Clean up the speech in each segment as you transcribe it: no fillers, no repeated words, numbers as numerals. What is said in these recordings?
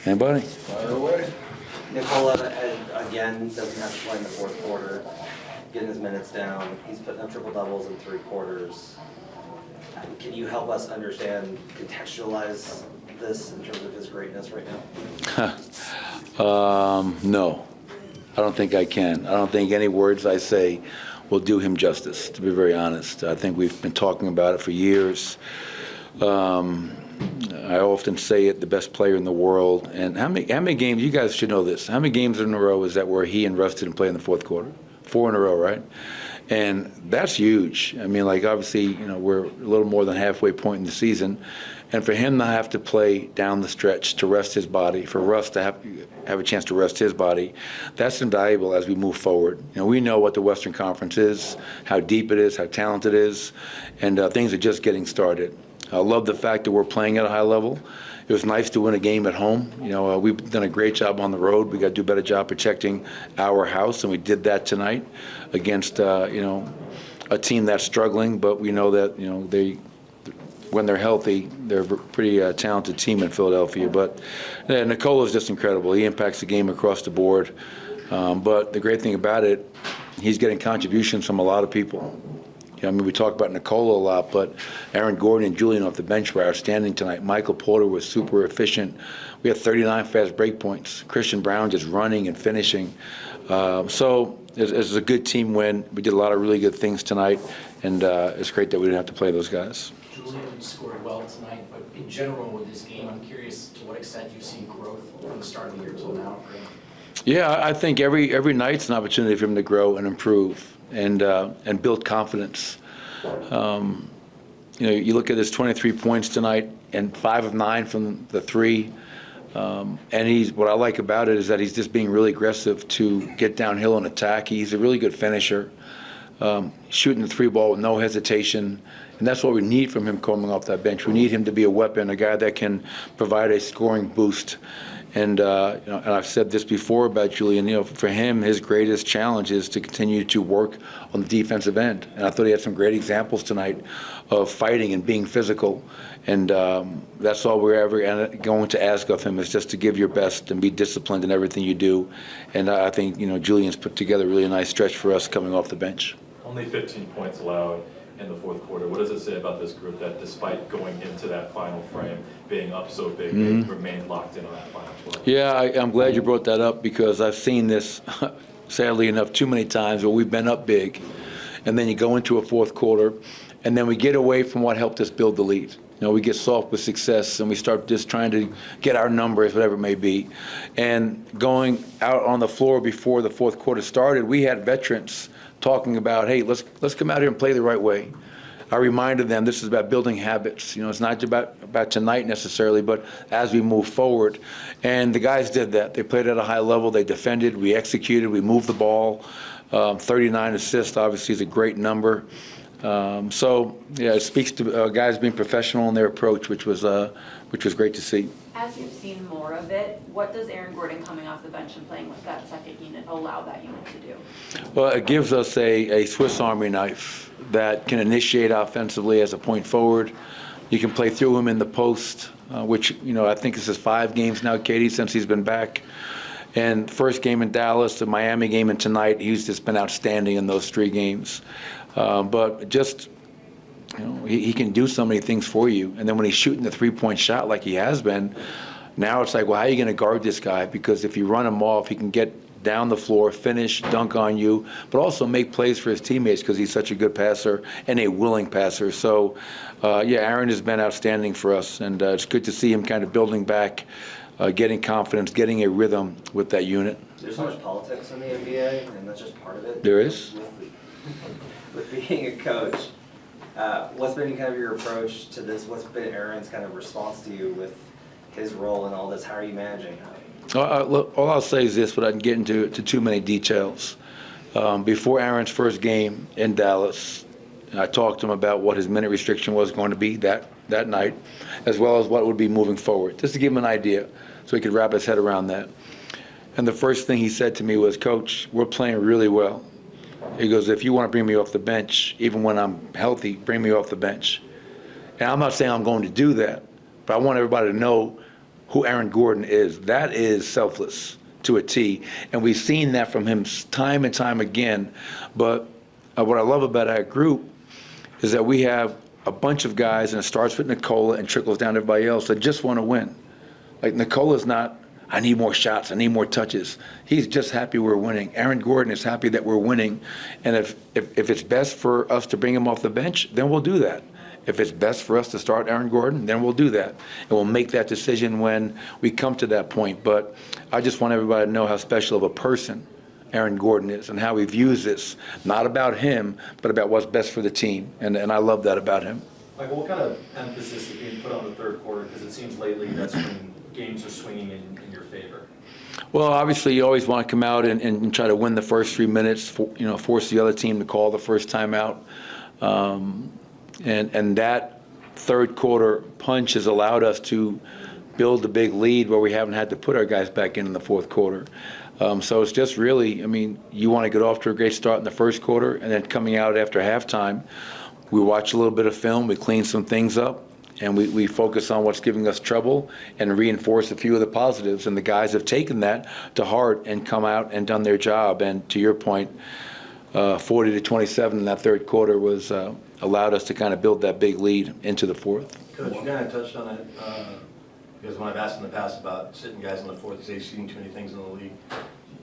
Anybody? Fire away. Nikola, again, doesn't have to play in the fourth quarter, getting his minutes down. He's putting up triple doubles in 3 quarters. Can you help us understand, contextualize this in terms of his greatness right now? No, I don't think I can. I don't think any words I say will do him justice, to be very honest. I think we've been talking about it for years. I often say it, the best player in the world. And how many games, you guys should know this, how many games in a row is that where he and Russ didn't play in the fourth quarter? 4 in a row, right? And that's huge. I mean, like, obviously, we're a little more than halfway point in the season. And for him to have to play down the stretch to rest his body, for Russ to have a chance to rest his body, that's invaluable as we move forward. We know what the Western Conference is, how deep it is, how talented it is, and things are just getting started. I love the fact that we're playing at a high level. It was nice to win a game at home. We've done a great job on the road. We got to do a better job protecting our house, and we did that tonight against a team that's struggling. But we know that when they're healthy, they're a pretty talented team in Philadelphia. But Nikola is just incredible. He impacts the game across the board. But the great thing about it, he's getting contributions from a lot of people. We talk about Nikola a lot, but Aaron Gordon and Julian off the bench were outstanding tonight. Michael Porter was super efficient. We had 39 fast break points. Christian Brown just running and finishing. So it's a good team win. We did a lot of really good things tonight, and it's great that we didn't have to play those guys. Julian scored well tonight, but in general with this game, I'm curious to what extent you've seen growth from the start of the year till now for him. Yeah, I think every night's an opportunity for him to grow and improve and build confidence. You look at his 23 points tonight and 5 of 9 from the 3. And what I like about it is that he's just being really aggressive to get downhill and attack. He's a really good finisher, shooting the 3 ball with no hesitation. And that's what we need from him coming off that bench. We need him to be a weapon, a guy that can provide a scoring boost. And and I've said this before about Julian. For him, his greatest challenge is to continue to work on the defensive end. And I thought he had some great examples tonight of fighting and being physical. And that's all we're ever going to ask of him, is just to give your best and be disciplined in everything you do. And I think Julian's put together a really nice stretch for us coming off the bench. Only 15 points allowed in the fourth quarter. What does it say about this group that despite going into that final frame, being up so big, they remained locked in on that final 12? Yeah, I'm glad you brought that up, because I've seen this, sadly enough, too many times where we've been up big, and then you go into a fourth quarter, and then we get away from what helped us build the lead. We get soft with success, and we start just trying to get our numbers, whatever it may be. And going out on the floor before the fourth quarter started, we had veterans talking about, hey, let's come out here and play the right way. I reminded them this is about building habits. It's not about tonight necessarily, but as we move forward. And the guys did that. They played at a high level. They defended. We executed. We moved the ball. 39 assists, obviously, is a great number. It speaks to guys being professional in their approach, which was great to see. As you've seen more of it, what does Aaron Gordon coming off the bench and playing with that second unit allow that unit to do? Well, it gives us a Swiss Army knife that can initiate offensively as a point forward. You can play through him in the post, which I think this is 5 games now, Katie, since he's been back. And first game in Dallas, the Miami game, and tonight, he's just been outstanding in those 3 games. But just, he can do so many things for you. And then when he's shooting the 3-point shot like he has been, now it's like, well, how are you going to guard this guy? Because if you run him off, he can get down the floor, finish, dunk on you, but also make plays for his teammates because he's such a good passer and a willing passer. So, Aaron has been outstanding for us, and it's good to see him kind of building back, getting confidence, getting a rhythm with that unit. There's so much politics in the NBA, and that's just part of it. There is. With being a coach, what's been kind of your approach to this? What's been Aaron's kind of response to you with his role in all this? How are you managing that? All I'll say is this, but I didn't get into too many details. Before Aaron's first game in Dallas, I talked to him about what his minute restriction was going to be that night, as well as what would be moving forward, just to give him an idea so he could wrap his head around that. And the first thing he said to me was, Coach, we're playing really well. He goes, if you want to bring me off the bench, even when I'm healthy, bring me off the bench. And I'm not saying I'm going to do that, but I want everybody to know who Aaron Gordon is. That is selfless to a T, and we've seen that from him time and time again. But what I love about our group is that we have a bunch of guys, and it starts with Nikola and trickles down to everybody else that just want to win. Like Nikola's not, I need more shots, I need more touches. He's just happy we're winning. Aaron Gordon is happy that we're winning. And if it's best for us to bring him off the bench, then we'll do that. If it's best for us to start Aaron Gordon, then we'll do that. And we'll make that decision when we come to that point. But I just want everybody to know how special of a person Aaron Gordon is and how he views this. Not about him, but about what's best for the team. And I love that about him. Michael, what kind of emphasis is being put on the third quarter? Because it seems lately that's when games are swinging in your favor. Well, obviously, you always want to come out and try to win the first 3 minutes, force the other team to call the first timeout. And that third quarter punch has allowed us to build a big lead where we haven't had to put our guys back in the fourth quarter. So it's just really, I mean, you want to get off to a great start in the first quarter, and then coming out after halftime, we watch a little bit of film, we clean some things up, and we focus on what's giving us trouble and reinforce a few of the positives. And the guys have taken that to heart and come out and done their job. And to your point, 40-27 in that third quarter was allowed us to kind of build that big lead into the fourth. Coach, you kind of touched on it, because when I've asked in the past about sitting guys in the fourth, you say you've seen too many things in the league.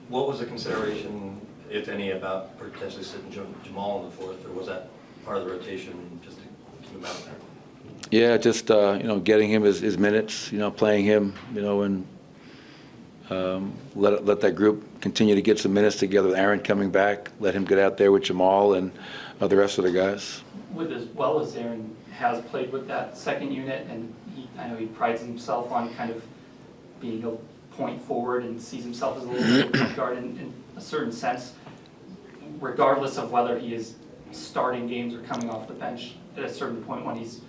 What was the consideration, if any, about potentially sitting Jamal in the fourth, or was that part of the rotation just to keep him out there? Yeah, just getting him his minutes, playing him, and let that group continue to get some minutes together with Aaron coming back. Let him get out there with Jamal and the rest of the guys. With as well as Aaron has played with that second unit, and I know he prides himself on kind of being a point forward and sees himself as a little bit of a point guard in a certain sense, regardless of whether he is starting games or coming off the bench at a certain point when he's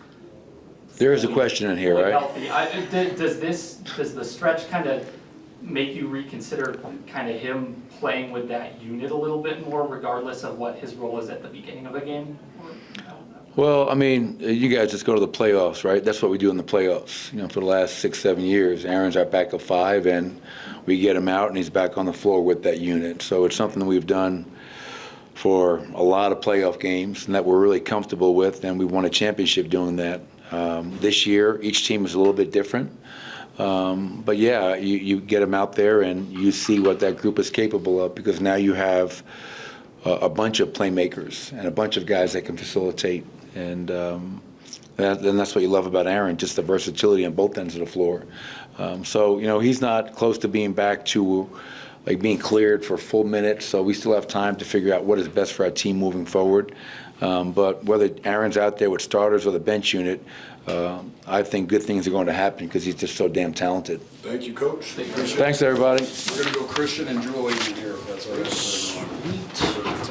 There is a question in here, right? healthy. Does the stretch kind of make you reconsider kind of him playing with that unit a little bit more, regardless of what his role is at the beginning of a game? Well, I mean, you guys just go to the playoffs, right? That's what we do in the playoffs. For the last 6-7 years, Aaron's our backup five, and we get him out, and he's back on the floor with that unit. So it's something that we've done for a lot of playoff games, and that we're really comfortable with, and we won a championship doing that. This year, each team is a little bit different. But yeah, you get them out there and you see what that group is capable of, because now you have a bunch of playmakers and a bunch of guys that can facilitate. And that's what you love about Aaron, just the versatility on both ends of the floor. So he's not close to being back to being cleared for full minutes, so we still have time to figure out what is best for our team moving forward. But whether Aaron's out there with starters or the bench unit, I think good things are going to happen because he's just so damn talented. Thank you, Coach. Thanks, everybody. We're going to go Christian and Julian here, if that's all right.